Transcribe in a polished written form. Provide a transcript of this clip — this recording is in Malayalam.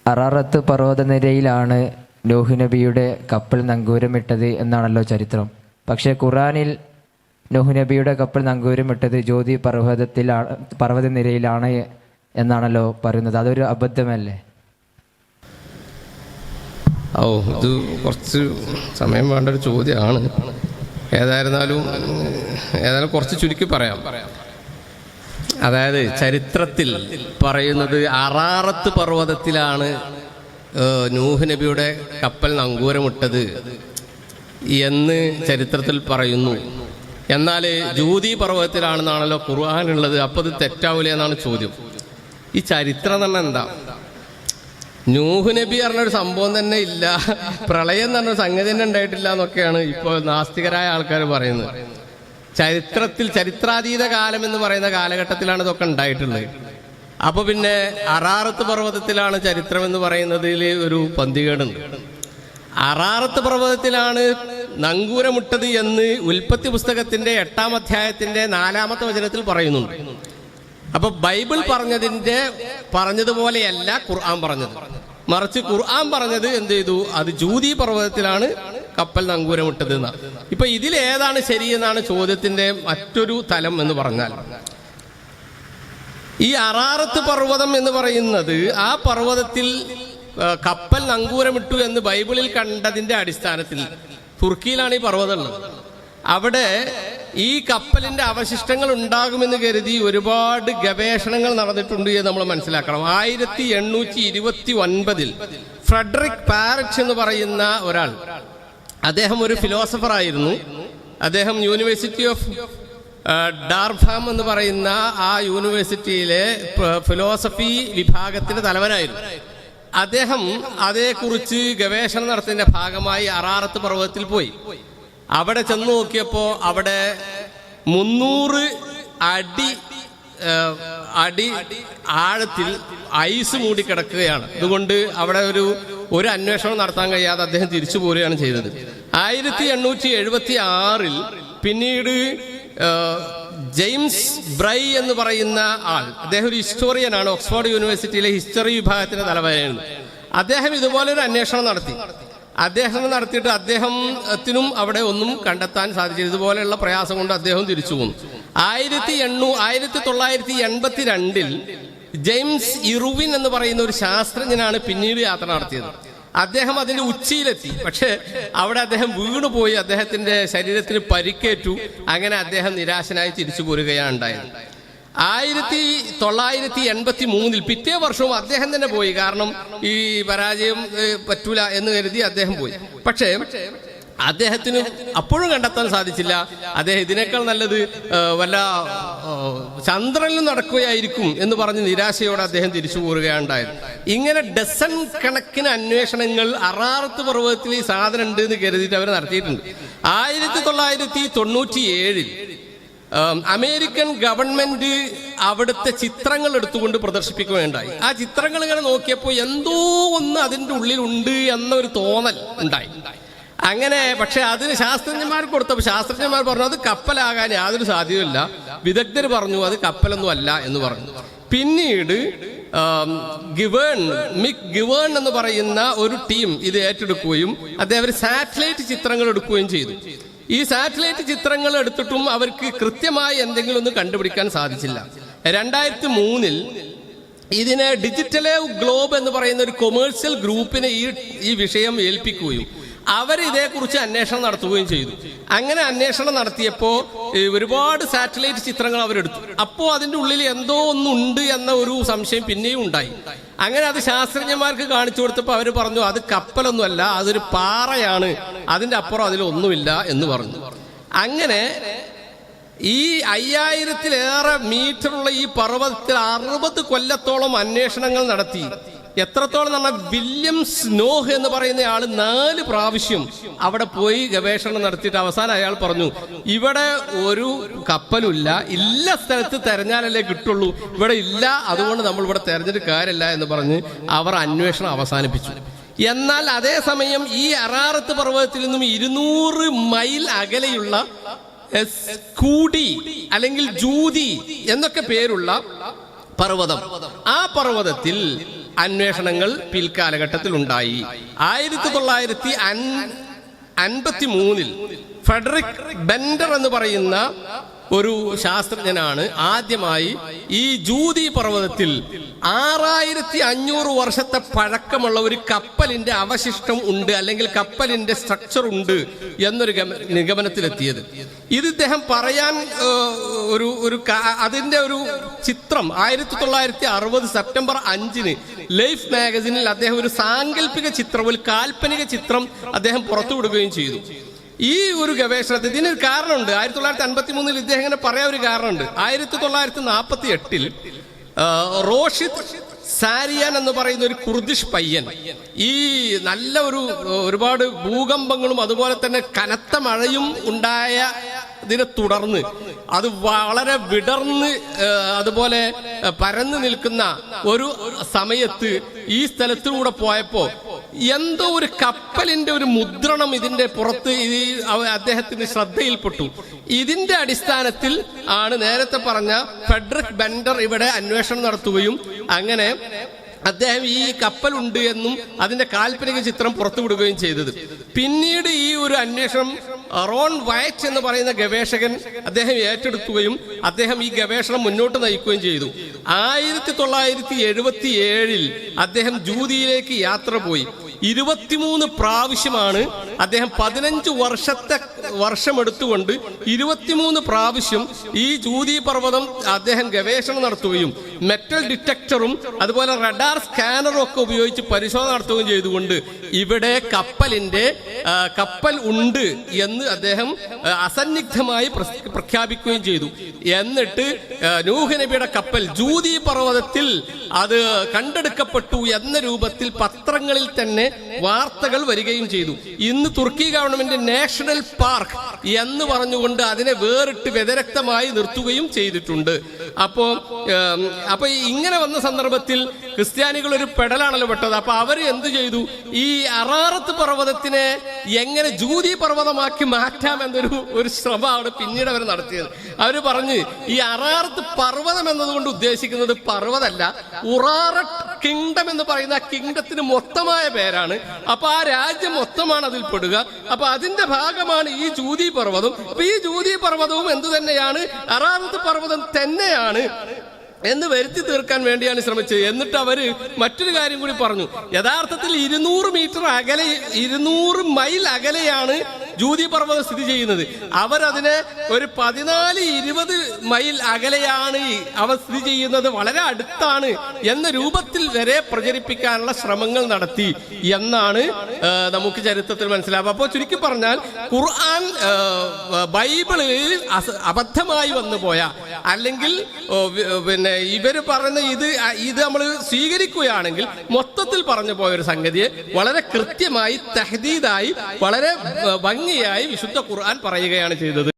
അറാറത്ത് പർവ്വതനിരയിലാണ് നൂഹ് നബിയുടെ കപ്പൽ നങ്കൂരമിട്ടത് എന്നാണല്ലോ ചരിത്രം. പക്ഷേ ഖുർആനിൽ നൂഹ് നബിയുടെ കപ്പൽ നങ്കൂരമിട്ടത് ജ്യോതി പർവ്വതനിരയിലാണ് എന്നാണല്ലോ പറയുന്നത്. അതൊരു അബദ്ധമല്ലേ? ഇത് കുറച്ച് സമയം വേണ്ട ഒരു ചോദ്യമാണ്. ഏതായിരുന്നാലും കുറച്ച് ചുരുക്കി പറയാം. അതായത് ചരിത്രത്തിൽ പറയുന്നത് അറാറത്ത് പർവ്വതത്തിലാണ് നൂഹ് നബിയുടെ കപ്പൽ നങ്കൂരമിട്ടത് എന്ന് ചരിത്രത്തിൽ പറയുന്നു. എന്നാൽ ജ്യോതി പർവ്വതത്തിലാണെന്നാണല്ലോ ഖുർആനുള്ളത്. അപ്പോൾ ഇത് തെറ്റാവൂലേ എന്നാണ് ചോദ്യം. ഈ ചരിത്രം തന്നെ എന്താ? നൂഹ് നബി പറഞ്ഞൊരു സംഭവം തന്നെ ഇല്ല, പ്രളയം എന്ന് പറഞ്ഞൊരു സംഗതി തന്നെ ഉണ്ടായിട്ടില്ല എന്നൊക്കെയാണ് ഇപ്പോൾ നാസ്തികരായ ആൾക്കാർ പറയുന്നത്. ചരിത്രാതീത കാലം എന്ന് പറയുന്ന കാലഘട്ടത്തിലാണ് ഇതൊക്കെ ഉണ്ടായിട്ടുള്ളത്. അപ്പോൾ പിന്നെ അറാറത്ത് പർവ്വതത്തിലാണ് ചരിത്രം എന്ന് പറയുന്നതിൽ ഒരു പന്തികേടുണ്ട്. അറാറത്ത് പർവ്വതത്തിലാണ് നങ്കൂരമിട്ടത് എന്ന് ഉൽപ്പത്തി പുസ്തകത്തിന്റെ 8-ാം അധ്യായത്തിന്റെ 4-ാമത്തെ വചനത്തിൽ പറയുന്നുണ്ട്. അപ്പൊ ബൈബിൾ പറഞ്ഞതുപോലെയല്ല ഖുർആൻ പറഞ്ഞത്. മറിച്ച് ഖുർആൻ പറഞ്ഞത് എന്ത് ചെയ്തു? അത് ജ്യോതി പർവ്വതത്തിലാണ് കപ്പൽ നങ്കൂരമിട്ടത് എന്നാണ്. ഇപ്പൊ ഇതിലേതാണ് ശരിയെന്നാണ് ചോദ്യത്തിന്റെ മറ്റൊരു തലം എന്ന് പറഞ്ഞാൽ, ഈ അറാറത്ത് പർവ്വതം എന്ന് പറയുന്നത് ആ പർവ്വതത്തിൽ കപ്പൽ നങ്കൂരമിട്ടു എന്ന് ബൈബിളിൽ കണ്ടതിന്റെ അടിസ്ഥാനത്തിൽ തുർക്കിയിലാണ് ഈ പർവ്വതം ഉള്ളത്. അവിടെ ഈ കപ്പലിന്റെ അവശിഷ്ടങ്ങൾ ഉണ്ടാകുമെന്ന് കരുതി ഒരുപാട് ഗവേഷണങ്ങൾ നടന്നിട്ടുണ്ട് എന്ന് നമ്മൾ മനസ്സിലാക്കണം. 1829 ഫ്രെഡറിക് പാരറ്റ് എന്ന് പറയുന്ന ഒരാൾ, അദ്ദേഹം ഒരു ഫിലോസഫർ ആയിരുന്നു. അദ്ദേഹം യൂണിവേഴ്സിറ്റി ഓഫ് ഡാർഫാം എന്ന് പറയുന്ന ആ യൂണിവേഴ്സിറ്റിയിലെ ഫിലോസഫി വിഭാഗത്തിന്റെ തലവനായിരുന്നു. അദ്ദേഹം അതേക്കുറിച്ച് ഗവേഷണം നടത്തുന്നതിന്റെ ഭാഗമായി അറാറത്ത് പർവ്വതത്തിൽ പോയി. അവിടെ ചെന്ന് നോക്കിയപ്പോൾ അവിടെ 300 അടി ആഴത്തിൽ ഐസ് മൂടിക്കിടക്കുകയാണ്. അതുകൊണ്ട് അവിടെ ഒരു അന്വേഷണം നടത്താൻ കഴിയാതെ അദ്ദേഹം തിരിച്ചു പോരുകയാണ് ചെയ്തത്. 1876 പിന്നീട് ജെയിംസ് ബ്രൈ എന്ന് പറയുന്ന ആൾ, അദ്ദേഹം ഒരു ഹിസ്റ്റോറിയനാണ്, ഓക്സ്ഫോർഡ് യൂണിവേഴ്സിറ്റിയിലെ ഹിസ്റ്ററി വിഭാഗത്തിന്റെ തലവനായിരുന്നു. അദ്ദേഹം ഇതുപോലൊരു അന്വേഷണം നടത്തിയിട്ട് അദ്ദേഹത്തിനും അവിടെ ഒന്നും കണ്ടെത്താൻ സാധിച്ചില്ല. ഇതുപോലെയുള്ള പ്രയാസം കൊണ്ട് അദ്ദേഹം തിരിച്ചു പോന്നു. 1982 ജെയിംസ് ഇർവിൻ എന്ന് പറയുന്ന ഒരു ശാസ്ത്രജ്ഞനാണ് പിന്നീട് യാത്ര നടത്തിയത്. അദ്ദേഹം അതിന്റെ ഉച്ചിയിലെത്തി. പക്ഷെ അവിടെ അദ്ദേഹം വീണുപോയി, അദ്ദേഹത്തിന്റെ ശരീരത്തിന് പരിക്കേറ്റു. അങ്ങനെ അദ്ദേഹം നിരാശനായി തിരിച്ചു പോരുകയാണ് ഉണ്ടായത്. 1983 പിറ്റേ വർഷവും അദ്ദേഹം തന്നെ പോയി. കാരണം ഈ പരാജയം പറ്റൂല എന്ന് കരുതി അദ്ദേഹം പോയി. പക്ഷേ അദ്ദേഹത്തിന് അപ്പോഴും കണ്ടെത്താൻ സാധിച്ചില്ല. അദ്ദേഹം ഇതിനേക്കാൾ നല്ലത് വല്ല ചന്ദ്രനിൽ നടക്കുകയായിരിക്കും എന്ന് പറഞ്ഞ് നിരാശയോടെ അദ്ദേഹം തിരിച്ചു പോരുകയാണ് ഉണ്ടായത്. ഇങ്ങനെ ഡസൻ കണക്കിന് അന്വേഷണങ്ങൾ അറാറത്ത് പർവ്വതത്തിൽ ഈ സാധനം ഉണ്ട് എന്ന് കരുതിയിട്ട് അവർ നടത്തിയിട്ടുണ്ട്. 1997 അമേരിക്കൻ ഗവൺമെന്റ് അവിടുത്തെ ചിത്രങ്ങൾ എടുത്തുകൊണ്ട് പ്രദർശിപ്പിക്കുകയുണ്ടായി. ആ ചിത്രങ്ങൾ ഇങ്ങനെ നോക്കിയപ്പോൾ എന്തോ ഒന്ന് അതിൻ്റെ ഉള്ളിലുണ്ട് എന്നൊരു തോന്നൽ ഉണ്ടായി. അങ്ങനെ പക്ഷെ അതിന് ശാസ്ത്രജ്ഞന്മാർ കൊടുത്തപ്പോൾ ശാസ്ത്രജ്ഞന്മാർ പറഞ്ഞു അത് കപ്പലാകാൻ യാതൊരു സാധ്യതയില്ല. വിദഗ്ധർ പറഞ്ഞു അത് കപ്പലൊന്നും അല്ല എന്ന് പറഞ്ഞു. പിന്നീട് മിക് ഗിവേൺ എന്ന് പറയുന്ന ഒരു ടീം ഇത് ഏറ്റെടുക്കുകയും അദ്ദേഹം സാറ്റലൈറ്റ് ചിത്രങ്ങൾ എടുക്കുകയും ചെയ്തു. ഈ സാറ്റലൈറ്റ് ചിത്രങ്ങൾ എടുത്തിട്ടും അവർക്ക് കൃത്യമായി എന്തെങ്കിലും ഒന്നും കണ്ടുപിടിക്കാൻ സാധിച്ചില്ല. 2003 ഇതിനെ ഡിജിറ്റലേവ് ഗ്ലോബ് എന്ന് പറയുന്ന ഒരു കൊമേഴ്സ്യൽ ഗ്രൂപ്പിനെ ഈ വിഷയം ഏൽപ്പിക്കുകയും അവർ ഇതേക്കുറിച്ച് അന്വേഷണം നടത്തുകയും ചെയ്തു. അങ്ങനെ അന്വേഷണം നടത്തിയപ്പോൾ ഒരുപാട് സാറ്റലൈറ്റ് ചിത്രങ്ങൾ അവരെടുത്തു. അപ്പോൾ അതിൻ്റെ ഉള്ളിൽ എന്തോ ഒന്നുണ്ട് എന്ന ഒരു സംശയം പിന്നെയും ഉണ്ടായി. അങ്ങനെ അത് ശാസ്ത്രജ്ഞന്മാർക്ക് കാണിച്ചു കൊടുത്തപ്പോൾ അവർ പറഞ്ഞു അത് കപ്പലൊന്നുമല്ല, അതൊരു പാറയാണ്, അതിൻ്റെ അപ്പുറം അതിലൊന്നുമില്ല എന്ന് പറഞ്ഞു. അങ്ങനെ ഈ 5000-ലേറെ മീറ്ററുള്ള ഈ പർവ്വതത്തിൽ 60 കൊല്ലത്തോളം അന്വേഷണങ്ങൾ നടത്തി. എത്രത്തോളം പറഞ്ഞാൽ വില്യം സ്നോഹ് എന്ന് പറയുന്ന ആള് 4 പ്രാവശ്യം അവിടെ പോയി ഗവേഷണം നടത്തിയിട്ട് അവസാനം അയാൾ പറഞ്ഞു ഇവിടെ ഒരു കപ്പലുമില്ല, ഇല്ല സ്ഥലത്ത് തെരഞ്ഞാലല്ലേ കിട്ടുള്ളൂ, ഇവിടെ ഇല്ല, അതുകൊണ്ട് നമ്മൾ ഇവിടെ തെരഞ്ഞെടുത്ത് കാര്യമില്ല എന്ന് പറഞ്ഞ് അവർ അന്വേഷണം അവസാനിപ്പിച്ചു. എന്നാൽ അതേസമയം ഈ അറാറത്ത് പർവ്വതത്തിൽ നിന്നും 200 മൈൽ അകലെയുള്ള സ്കൂഡി അല്ലെങ്കിൽ ജൂതി എന്നൊക്കെ പേരുള്ള പർവ്വതം, ആ പർവ്വതത്തിൽ അന്വേഷണങ്ങൾ പിൽക്കാലഘട്ടത്തിൽ ഉണ്ടായി. 1953 ഫെഡറിക് ബെൻഡർ എന്ന് പറയുന്ന ഒരു ശാസ്ത്രജ്ഞനാണ് ആദ്യമായി ഈ ജൂതി പർവ്വതത്തിൽ 6500 വർഷത്തെ പഴക്കമുള്ള ഒരു കപ്പലിന്റെ അവശിഷ്ടം ഉണ്ട്, അല്ലെങ്കിൽ കപ്പലിന്റെ സ്ട്രക്ചർ ഉണ്ട് എന്നൊരു നിഗമനത്തിലെത്തിയത്. ഇത് ഇദ്ദേഹം പറയാൻ അതിന്റെ ഒരു ചിത്രം 1960 സെപ്റ്റംബർ 5 ലൈഫ് മാഗസിനിൽ അദ്ദേഹം ഒരു സാങ്കല്പിക ചിത്രം, ഒരു കാൽപ്പനിക ചിത്രം അദ്ദേഹം പുറത്തുവിടുകയും ചെയ്തു. ഈ ഒരു ഗവേഷണത്തിൽ ഇതിനൊരു കാരണമുണ്ട്. 1953 ഇദ്ദേഹം ഇങ്ങനെ പറയാൻ ഒരു കാരണമുണ്ട്. 1948 റോഷിദ് സാരിയാൻ എന്ന് പറയുന്ന ഒരു കുർദിഷ് പയ്യൻ ഈ നല്ല ഒരുപാട് ഭൂകമ്പങ്ങളും അതുപോലെ തന്നെ കനത്ത മഴയും ഉണ്ടായ ഇതിനെ തുടർന്ന് അത് വളരെ വിടർന്ന് അതുപോലെ പരന്നു നിൽക്കുന്ന ഒരു സമയത്ത് ഈ സ്ഥലത്തിലൂടെ പോയപ്പോ എന്തോ ഒരു കപ്പലിന്റെ ഒരു മുദ്രണം ഇതിന്റെ പുറത്ത് അദ്ദേഹത്തിന് ശ്രദ്ധയിൽപ്പെട്ടു. ഇതിന്റെ അടിസ്ഥാനത്തിൽ ആണ് നേരത്തെ പറഞ്ഞ ഫെഡറിക് ബെൻഡർ ഇവിടെ അന്വേഷണം നടത്തുകയും അങ്ങനെ അദ്ദേഹം ഈ കപ്പലുണ്ട് എന്നും അതിന്റെ കാൽപ്പനിക ചിത്രം പുറത്തുവിടുകയും ചെയ്തത്. പിന്നീട് ഈ ഒരു അന്വേഷണം റോൺ വയറ്റ് എന്ന് പറയുന്ന ഗവേഷകൻ അദ്ദേഹം ഏറ്റെടുക്കുകയും അദ്ദേഹം ഈ ഗവേഷണം മുന്നോട്ട് നയിക്കുകയും ചെയ്തു. 1977 അദ്ദേഹം ജൂതിയിലേക്ക് യാത്ര പോയി. 23 പ്രാവശ്യമാണ് അദ്ദേഹം 15 വർഷമെടുത്തുകൊണ്ട് 23 പ്രാവശ്യം ഈ ജൂതി പർവ്വതം അദ്ദേഹം ഗവേഷണം നടത്തുകയും മെറ്റൽ ഡിറ്റക്ടറും അതുപോലെ റഡാർ സ്കാനറും ഒക്കെ ഉപയോഗിച്ച് പരിശോധന നടത്തുകയും ചെയ്തുകൊണ്ട് ഇവിടെ കപ്പൽ ഉണ്ട് എന്ന് അദ്ദേഹം അസന്നിഗ്ധമായി പ്രഖ്യാപിക്കുകയും ചെയ്തു. എന്നിട്ട് നൂഹ് നബിയുടെ കപ്പൽ ജൂതി പർവ്വതത്തിൽ അത് കണ്ടെടുക്കപ്പെട്ടു എന്ന രൂപത്തിൽ പത്രങ്ങളിൽ തന്നെ വാർത്തകൾ വരികയും ചെയ്തു. ഇന്ന് തുർക്കി ഗവൺമെന്റ് നാഷണൽ പാർക്ക് എന്ന് പറഞ്ഞുകൊണ്ട് അതിനെ വേറിട്ട് വ്യതിരക്തമായി നിർത്തുകയും ചെയ്തിട്ടുണ്ട്. അപ്പോ ഇങ്ങനെ വന്ന സന്ദർഭത്തിൽ ക്രിസ്ത്യാനികൾ ഒരു പെടലാണല്ലോ പെട്ടത്. അപ്പൊ അവർ എന്ത് ചെയ്തു? ഈ അറാറത്ത് പർവ്വതത്തിനെ എങ്ങനെ ജൂതി പർവ്വതമാക്കി മാറ്റാം എന്നൊരു ശ്രമമാണ് പിന്നീട് അവർ നടത്തിയത്. അവര് പറഞ്ഞ് ഈ അറാറത്ത് പർവ്വതം എന്നതുകൊണ്ട് ഉദ്ദേശിക്കുന്നത് പർവ്വതമല്ല, ഉറാറട്ട് കിങ്ഡം എന്ന് പറയുന്ന ആ കിങ്ഡത്തിന് മൊത്തമായ പേരാണ്. അപ്പൊ ആ രാജ്യം മൊത്തമാണ് അതിൽ പെടുക. അപ്പൊ അതിന്റെ ഭാഗമാണ് ഈ ജൂതി പർവ്വതം. അപ്പൊ ഈ ജൂതി പർവ്വതവും എന്തു തന്നെയാണ്, അറാറത്ത് പർവ്വതം തന്നെയാണ് എന്ന് വരുത്തി തീർക്കാൻ വേണ്ടിയാണ് ശ്രമിച്ചത്. എന്നിട്ട് അവര് മറ്റൊരു കാര്യം കൂടി പറഞ്ഞു. യഥാർത്ഥത്തിൽ 200 മൈൽ അകലെയാണ് ജൂതി പർവ്വതം സ്ഥിതി ചെയ്യുന്നത്. അവരതിനെ ഒരു 14-20 മൈൽ അകലെയാണ് അവ സ്ഥിതി ചെയ്യുന്നത്, വളരെ അടുത്താണ് എന്ന രൂപത്തിൽ വരെ പ്രചരിപ്പിക്കാനുള്ള ശ്രമങ്ങൾ നടത്തി എന്നാണ് നമുക്ക് ചരിത്രത്തിൽ മനസ്സിലാവുക. അപ്പോൾ ചുരുക്കി പറഞ്ഞാൽ ഖുർആൻ ബൈബിളിൽ അബദ്ധമായി വന്നു പോയ, അല്ലെങ്കിൽ ഇവര് പറയുന്ന ഇത് നമ്മൾ സ്വീകരിക്കുകയാണെങ്കിൽ മൊത്തത്തിൽ പറഞ്ഞു പോയ ഒരു സംഗതിയെ വളരെ കൃത്യമായി തഹ്ദീദായി വളരെ ഭംഗിയായി വിശുദ്ധ ഖുർആൻ പറയുകയാണ് ചെയ്തത്.